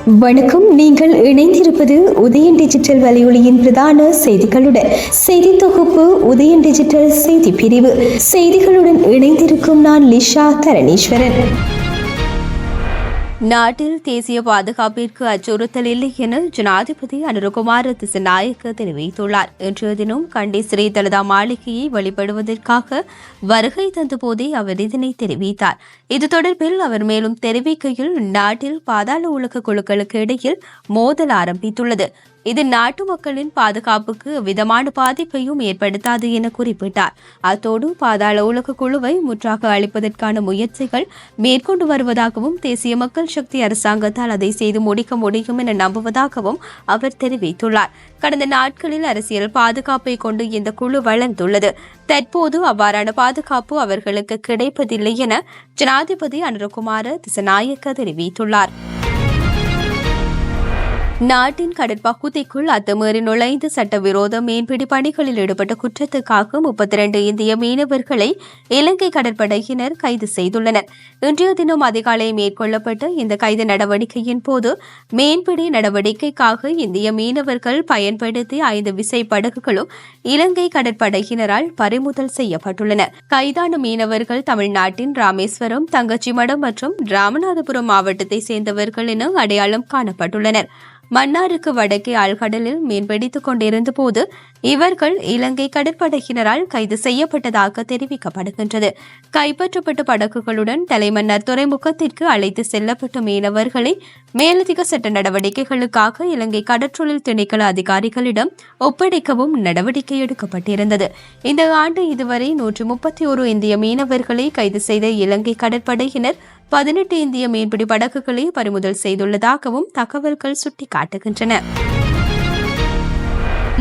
வணக்கம். நீங்கள் இணைந்திருப்பது உதயன் டிஜிட்டல் வலையொலியின் பிரதான செய்திகளுடன். செய்தி தொகுப்பு உதயன் டிஜிட்டல் செய்தி பிரிவு. செய்திகளுடன் இணைந்திருக்கும் நான் லிஷா தரணீஸ்வரன். நாட்டில் தேசிய பாதுகாப்பிற்கு அச்சுறுத்தல் இல்லை என ஜனாதிபதி அனுரகுமார திசாநாயக்க தெரிவித்துள்ளார். இன்றைய தினம் கண்டி ஸ்ரீ தலதா மாளிகையை வழிபடுவதற்காக வருகை தந்த போதே அவர் இதனை தெரிவித்தார். இது தொடர்பில் அவர் மேலும் தெரிவிக்கையில், நாட்டில் பாதாள உலக குழுக்களுக்கு இடையில் மோதல் ஆரம்பித்துள்ளது. இது நாட்டு மக்களின் பாதுகாப்புக்கு விதமான பாதிப்பையும் ஏற்படுத்தாது என குறிப்பிட்டார். அத்தோடு பாதாள உலக குழுவை முற்றாக அளிப்பதற்கான முயற்சிகள் மேற்கொண்டு வருவதாகவும், தேசிய மக்கள் சக்தி அரசாங்கத்தால் அதை செய்து முடிக்க முடியும் என நம்புவதாகவும் அவர் தெரிவித்துள்ளார். கடந்த நாட்களில் அரசியல் பாதுகாப்பை கொண்டு இந்த குழு வளர்ந்துள்ளது. தற்போது அவ்வாறான பாதுகாப்பு அவர்களுக்கு கிடைப்பதில்லை என ஜனாதிபதி அனுரகுமார திசாநாயக்க தெரிவித்துள்ளார். நாட்டின் கடற்பகுதிக்குள் அத்துமீறி நுழைந்து சட்டவிரோத மீன்பிடி பணிகளில் ஈடுபட்ட குற்றத்துக்காக 32 இந்திய மீனவர்களை இலங்கை கடற்படையினர் கைது செய்துள்ளனர். இன்றைய தினம் அதிகாலை மேற்கொள்ளப்பட்ட இந்த கைது நடவடிக்கையின் போது மீன்பிடி நடவடிக்கைக்காக இந்திய மீனவர்கள் பயன்படுத்தி 5 விசைப்படகுகளும் இலங்கை கடற்படையினரால் பறிமுதல் செய்யப்பட்டுள்ளன. கைதான மீனவர்கள் தமிழ்நாட்டின் ராமேஸ்வரம், தங்கச்சிமடம் மற்றும் ராமநாதபுரம் மாவட்டத்தை சேர்ந்தவர்கள் என அடையாளம் காணப்பட்டுள்ளனர். மன்னாருக்கு வடக்கே ஆழ்கடலில் மீன்பிடித்துக் கொண்டிருந்த போது இவர்கள் இலங்கை கடற்படையினரால் கைது செய்யப்பட்டதாக தெரிவிக்கப்படுகின்றது. கைப்பற்றப்பட்ட படகுகளுடன் தலைமன்னார் துறைமுகத்திற்கு அழைத்து செல்லப்பட்ட மீனவர்களை மேலதிக சட்ட நடவடிக்கைகளுக்காக இலங்கை கடற்றொழில் திணைக்கள அதிகாரிகளிடம் ஒப்படைக்கவும் நடவடிக்கை எடுக்கப்பட்டிருந்தது. இந்த ஆண்டு இதுவரை 131 இந்திய மீனவர்களை கைது செய்த இலங்கை கடற்படையினர் 18 இந்திய மீன்பிடி படகுகளை பறிமுதல் செய்துள்ளதாகவும் தகவல்கள் சுட்டிக்காட்டுகின்றன.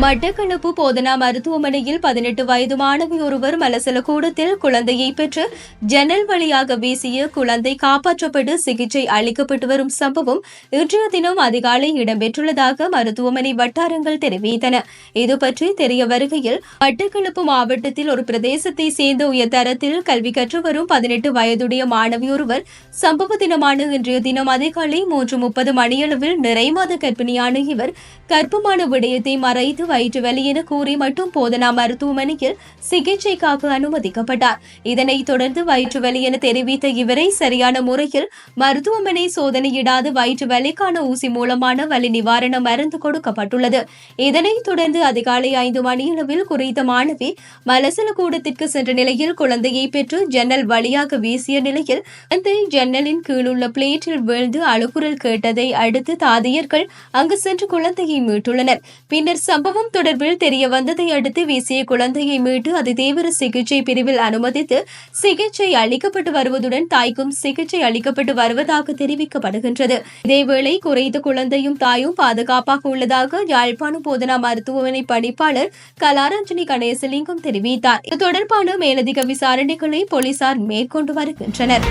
மட்டக்களப்பு போதனா மருத்துவமனையில் 18 வயது மாணவி ஒருவர் மலசல கூடத்தில் குழந்தையை பெற்று ஜன்னல் வழியாக வீசிய குழந்தை காப்பாற்றப்பட்டு சிகிச்சை அளிக்கப்பட்டு வரும் சம்பவம் இன்றைய தினம் அதிகாலை இடம்பெற்றுள்ளதாக மருத்துவமனை வட்டாரங்கள் தெரிவித்தன. இது பற்றி தெரிய வருகையில், மட்டக்களப்பு மாவட்டத்தில் ஒரு பிரதேசத்தை சேர்ந்த உயர்தரத்தில் கல்வி கற்று வரும் 18 வயதுடைய மாணவி ஒருவர் சம்பவ தினமான இன்றைய தினம் அதிகாலை 3:30 மணியளவில் நிறைமாத கர்ப்பிணியான இவர் கர்ப்பமான விடயத்தை மறைத்து வயிற்று வலி என கூறி மட்டும் போதனா மருத்துவமனையில் சிகிச்சைக்காக அனுமதிக்கப்பட்டார். இதனைத் தொடர்ந்து வயிற்று வலி என தெரிவித்த இவரை சரியான முறையில் மருத்துவமனை சோதனையிடாது வயிற்று வலிக்கான ஊசி மூலமான வலி நிவாரண மருந்து கொடுக்கப்பட்டுள்ளது. இதனைத் தொடர்ந்து அதிகாலை 5 மணியளவில் குறித்த மாணவி மலசல கூடத்திற்கு சென்ற நிலையில் குழந்தையை பெற்று ஜன்னல் வழியாக வீசிய நிலையில் அந்த ஜன்னலின் கீழுள்ள பிளேட்டில் வீழ்ந்து அழுகுரல் கேட்டதை அடுத்து தாதியர்கள் அங்கு சென்று குழந்தையை மீட்டுள்ளனர். பின்னர் சம்பவம் தொடர்பில் தெரிய வந்ததை அடுத்து வீசிய குழந்தையை மீட்டு அதிதீவிர சிகிச்சை பிரிவில் அனுமதித்து சிகிச்சை அளிக்கப்பட்டு வருவதுடன் தாய்க்கும் சிகிச்சை அளிக்கப்பட்டு வருவதாக தெரிவிக்கப்படுகின்றது. இதேவேளை குறைந்த குழந்தையும் தாயும் பாதுகாப்பாக உள்ளதாக யாழ்ப்பாணம் போதனா மருத்துவமனை பணிப்பாளர் கலாரஞ்சனி கணேசலிங்கம் தெரிவித்தார். இது தொடர்பான மேலதிக விசாரணைகளை போலீசார் மேற்கொண்டு வருகின்றனர்.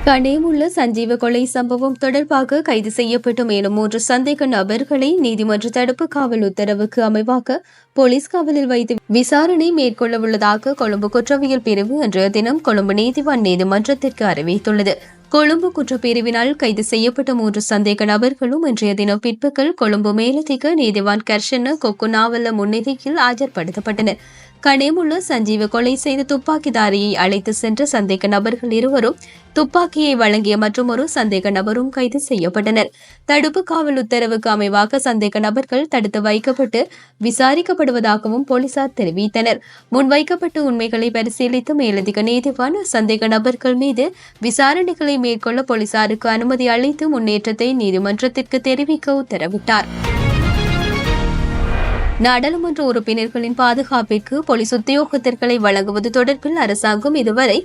கனேமுள்ள சஞ்சீவ கொலை சம்பவம் தொடர்பாக கைது செய்யப்பட்ட மேலும் 3 சந்தேக நபர்களை நீதிமன்ற தடுப்பு காவல் உத்தரவுக்கு அமைவாக போலீஸ் காவலில் வைத்து விசாரணை மேற்கொள்ள உள்ளதாக கொழும்பு குற்றவியல் பிரிவு இன்றைய தினம் கொழும்பு நீதிவான் நீதிமன்றத்திற்கு அறிவித்துள்ளது. கொழும்பு குற்றப்பிரிவினால் கைது செய்யப்பட்ட 3 சந்தேக நபர்களும் இன்றைய தினம் பிற்பகல் கொழும்பு மேலதிக நீதிவான் கர்ஷன கொக்குநாவல்ல முன்னிலையில் ஆஜர்படுத்தப்பட்டனர். கனேமுள்ள சஞ்சீவ கொலை செய்த துப்பாக்கிதாரியை அழைத்து சென்ற சந்தேக நபர்கள் இருவரும், துப்பாக்கியை வழங்கிய மற்றும் ஒரு சந்தேக நபரும் கைது செய்யப்பட்டனர். தடுப்பு காவல் உத்தரவுக்கு அமைவாக சந்தேக நபர்கள் தடுத்து வைக்கப்பட்டு விசாரிக்கப்படுவதாகவும் போலீசார் தெரிவித்தனர். முன்வைக்கப்பட்ட உண்மைகளை பரிசீலித்து மேலதிக நீதிவான் சந்தேக நபர்கள் மீது விசாரணைகளை மேற்கொள்ள போலீசாருக்கு அனுமதி அளித்து முன்னேற்றத்தை நீதிமன்றத்திற்கு தெரிவிக்க உத்தரவிட்டார். நாடாளுமன்ற உறுப்பினர்களின் பாதுகாப்பிற்கு போலீஸ் உத்தியோகத்தர்களை வழங்குவது தொடர்பில் அரசாங்கம் இதுவரை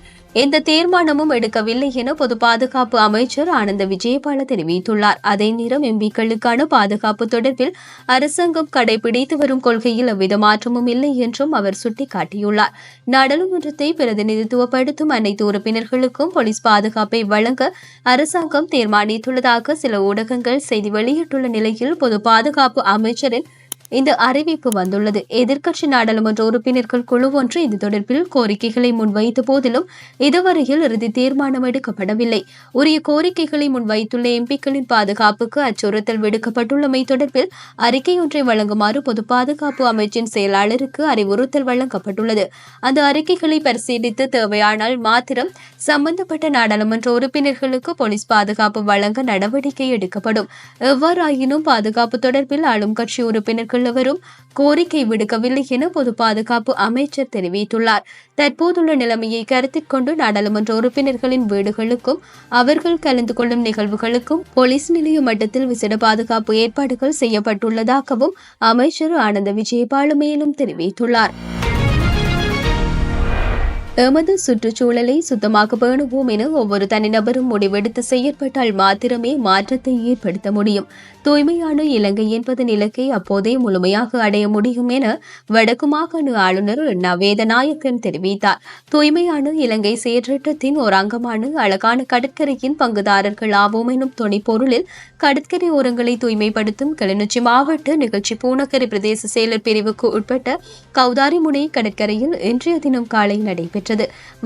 எந்த தீர்மானமும் எடுக்கவில்லை என பொது பாதுகாப்பு அமைச்சர் ஆனந்த விஜயபால தெரிவித்துள்ளார். அதே நேரம் எம்பிக்களுக்கான பாதுகாப்பு தொடர்பில் அரசாங்கம் கடைபிடித்து வரும் கொள்கையில் எவ்வித மாற்றமும் இல்லை என்றும் அவர் சுட்டிக்காட்டியுள்ளார். நாடாளுமன்றத்தை பிரதிநிதித்துவப்படுத்தும் அனைத்து உறுப்பினர்களுக்கும் போலீஸ் பாதுகாப்பை வழங்க அரசாங்கம் தீர்மானித்துள்ளதாக சில ஊடகங்கள் செய்தி வெளியிட்டுள்ள நிலையில் பொது பாதுகாப்பு அமைச்சரின் இந்த அறிவிப்பு வந்துள்ளது. எதிர்க்கட்சி நாடாளுமன்ற உறுப்பினர்கள் குழு ஒன்று இது தொடர்பில் கோரிக்கைகளை முன்வைத்த போதிலும் இதுவரையில் இறுதி தீர்மானம் எடுக்கப்படவில்லை. உரிய கோரிக்கைகளை முன்வைத்துள்ள எம்பிக்களின் பாதுகாப்புக்கு அச்சுறுத்தல் விடுக்கப்பட்டுள்ளமை தொடர்பில் அறிக்கை ஒன்றை வழங்குமாறு பொது பாதுகாப்பு அமைச்சின் செயலாளருக்கு அறிவுறுத்தல் வழங்கப்பட்டுள்ளது. அந்த அறிக்கைகளை பரிசீலித்து தேவையானால் மாத்திரம் சம்பந்தப்பட்ட நாடாளுமன்ற உறுப்பினர்களுக்கு போலீஸ் பாதுகாப்பு வழங்க நடவடிக்கை எடுக்கப்படும். எவ்வாறாயினும் பாதுகாப்பு தொடர்பில் ஆளும் கட்சி உறுப்பினர்கள் எவரும் கோரிக்கை விடுக்கவில்லை என பொது பாதுகாப்பு அமைச்சர் தெரிவித்துள்ளார். தற்போதுள்ள நிலைமையை கருத்தில் கொண்டு நாடாளுமன்ற உறுப்பினர்களின் வீடுகளுக்கும் அவர்கள் கலந்து கொள்ளும் நிகழ்வுகளுக்கும் போலீஸ் நிலைய மட்டத்தில் விசேட பாதுகாப்பு ஏற்பாடுகள் செய்யப்பட்டுள்ளதாகவும் அமைச்சர் ஆனந்த விஜயபால மேலும் தெரிவித்துள்ளார். எமது சுற்றுச்சூழலை சுத்தமாக பேணுவோம் என ஒவ்வொரு தனிநபரும் முடிவெடுத்து செயற்பட்டால் மாத்திரமே மாற்றத்தை ஏற்படுத்த முடியும். தூய்மையான இலங்கை என்பதன் இலக்கை அப்போதே முழுமையாக அடைய முடியும் என வடக்கு மாகாண ஆளுநர் நவேதநாயக்கன் தெரிவித்தார். தூய்மையான இலங்கை செயற்றத்தின் ஒரு அங்கமான அழகான கடற்கரையின் பங்குதாரர்கள் ஆவோம் எனும் துணைப்பொருளில் கடற்கரை ஓரங்களை தூய்மைப்படுத்தும் கிளிநொச்சி மாவட்ட நிகழ்ச்சி பூநகரி பிரதேச செயலர் பிரிவுக்கு உட்பட்ட கௌதாரிமுனை கடற்கரையில் இன்றைய தினம் காலை நடைபெற்றது.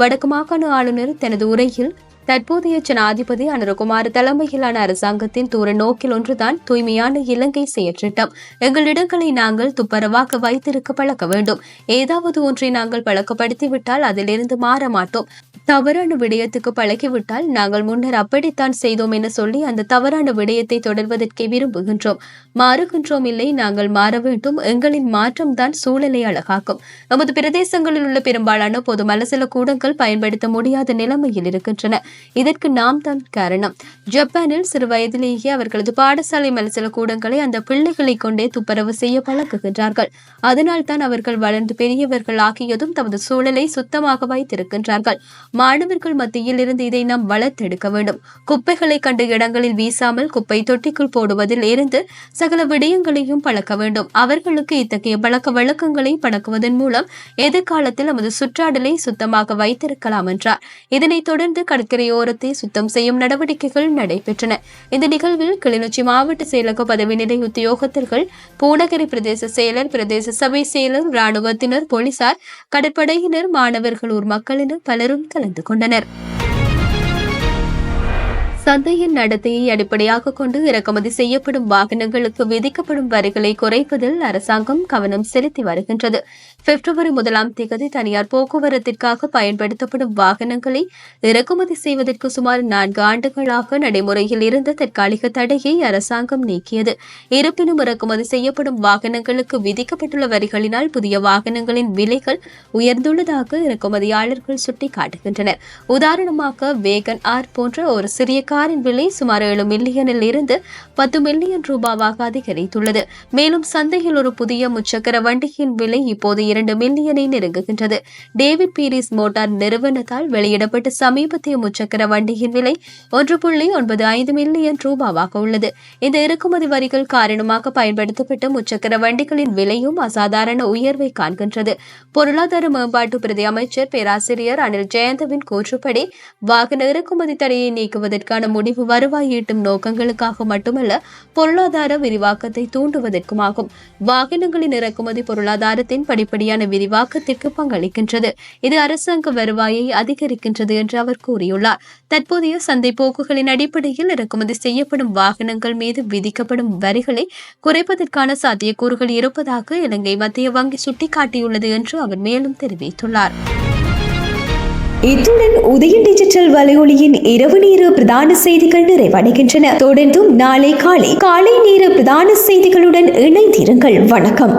வடக்கு மாகாண ஆளுநர் தனது உரையில் தற்போதைய ஜனாதிபதி அனுரகுமார தலைமையிலான அரசாங்கத்தின் தூர நோக்கில் ஒன்றுதான் தூய்மையான இலங்கை செயற்றிட்டம். எங்கள் இடங்களை நாங்கள் துப்பரவாக வைத்திருக்க பழக்க வேண்டும். ஏதாவது ஒன்றை நாங்கள் பழக்கப்படுத்திவிட்டால் அதிலிருந்து மாற மாட்டோம். தவறான விடயத்துக்கு பழகிவிட்டால் நாங்கள் முன்னர் அப்படித்தான் செய்தோம் என சொல்லி அந்த தவறான விடயத்தை தொடர்வதற்கே விரும்புகின்றோம். மாறுகின்றோம் இல்லை, நாங்கள் மாற வேண்டும். எங்களின் மாற்றம் தான் சூழலை அழகாக்கும். நமது பிரதேசங்களில் உள்ள பெரும்பாலான பொது மலசல கூடங்கள் பயன்படுத்த முடியாத நிலைமையில் இருக்கின்றன. இதற்கு நாம் தான் காரணம். ஜப்பானில் சிறு வயதிலேயே அவர்களது பாடசாலை மலசல கூடங்களை அந்த பிள்ளைகளை கொண்டே துப்புரவு செய்ய பழக்குகின்றார்கள். அதனால் தான் அவர்கள் வளர்ந்து பெரியவர்கள் ஆகியதும் தமது சூழலை சுத்தமாக வைத்திருக்கின்றார்கள். மாணவர்கள் மத்தியில் இருந்து இதை நாம் வளர்த்தெடுக்க வேண்டும். குப்பைகளை கண்ட இடங்களில் வீசாமல் குப்பை தொட்டிக்குள் போடுவதில் இருந்து சகல விடயங்களையும் பழக்க வேண்டும். அவர்களுக்கு இத்தகைய பழக்க வழக்கங்களை பழக்குவதன் மூலம் எதிர்காலத்தில் நமது சுற்றாடலை சுத்தமாக வைத்திருக்கலாம் என்றார். இதனைத் தொடர்ந்து கடற்கரையோரத்தை சுத்தம் செய்யும் நடவடிக்கைகள் நடைபெற்றன. இந்த நிகழ்வில் கிளிநொச்சி மாவட்ட செயலக பதவி நிலை உத்தியோகத்தர்கள், பூநகரி பிரதேச செயலர், பிரதேச சபை செயலர், இராணுவத்தினர், போலீசார், கடற்படையினர், மாணவர்கள், ஊர் மக்கள் என பலரும் கலந்து கொண்டனர். சந்தையின் நடத்தையை அடிப்படையாக கொண்டு இறக்குமதி செய்யப்படும் வாகனங்களுக்கு விதிக்கப்படும் வரிகளை குறைப்பதில் அரசாங்கம் கவனம் செலுத்தி வருகின்றது. பிப்ரவரி 1 தனியார் போக்குவரத்திற்காக பயன்படுத்தப்படும் வாகனங்களை இறக்குமதி செய்வதற்கு சுமார் 4 ஆண்டுகளாக நடைமுறையில் இருந்த தற்காலிக தடையை அரசாங்கம் நீக்கியது. இருப்பினும் இறக்குமதி செய்யப்படும் வாகனங்களுக்கு விதிக்கப்பட்டுள்ள வரிகளினால் புதிய வாகனங்களின் விலைகள் உயர்ந்துள்ளதாக இறக்குமதியாளர்கள் சுட்டிக்காட்டுகின்றனர். உதாரணமாக வேகன் ஆர் போன்ற ஒரு சிறிய காரின் விலை சுமார் 7 மில்லியனில் இருந்து 10 மில்லியன் ரூபாவாக அதிகரித்துள்ளது. மேலும் சந்தையில் ஒரு புதிய முச்சக்கர வண்டியின் விலை இப்போது 2 மில்லியனை நெருங்குகின்றது. டேவிட் பீரிஸ் மோட்டார் நிறுவனத்தால் வெளியிடப்பட்ட சமீபத்திய முச்சக்கர வண்டியின் விலை 1.95 மில்லியன் ரூபாவாக உள்ளது. இந்த இறக்குமதி வரிகள் காரணமாக பயன்படுத்தப்பட்ட முச்சக்கர வண்டிகளின் விலையும் அசாதாரண உயர்வை காண்கின்றது. பொருளாதார மேம்பாட்டு பிரதி அமைச்சர் பேராசிரியர் அனில் ஜெயந்தவின் கூற்றுப்படி வாகன இறக்குமதி தடையை நீக்குவதற்கான முடிவு வருவாய் ஈட்டும் நோக்கங்களுக்காக மட்டுமல்ல, பொருளாதார விரிவாக்கத்தை தூண்டுவதற்குமாகும். வாகனங்களின் இறக்குமதி பொருளாதாரத்தின் படிப்படியான விரிவாக்கத்திற்கு பங்களிக்கின்றது. இது அரசாங்க வருவாயை அதிகரிக்கின்றது என்று அவர் கூறியுள்ளார். தற்போதைய சந்தை போக்குகளின் அடிப்படையில் இறக்குமதி செய்யப்படும் வாகனங்கள் மீது விதிக்கப்படும் வரிகளை குறைப்பதற்கான சாத்தியக்கூறுகள் இருப்பதாக இலங்கை மத்திய வங்கி சுட்டிக்காட்டியுள்ளது என்று அவர் மேலும் தெரிவித்துள்ளார். இத்துடன் உதயன் டிஜிட்டல் வலையொலியின் இரவு நேர பிரதான செய்திகள் நிறைவடைகின்றன. தொடர்ந்தும் நாளை காலை நேர பிரதான செய்திகளுடன் இணைந்திருங்கள். வணக்கம்.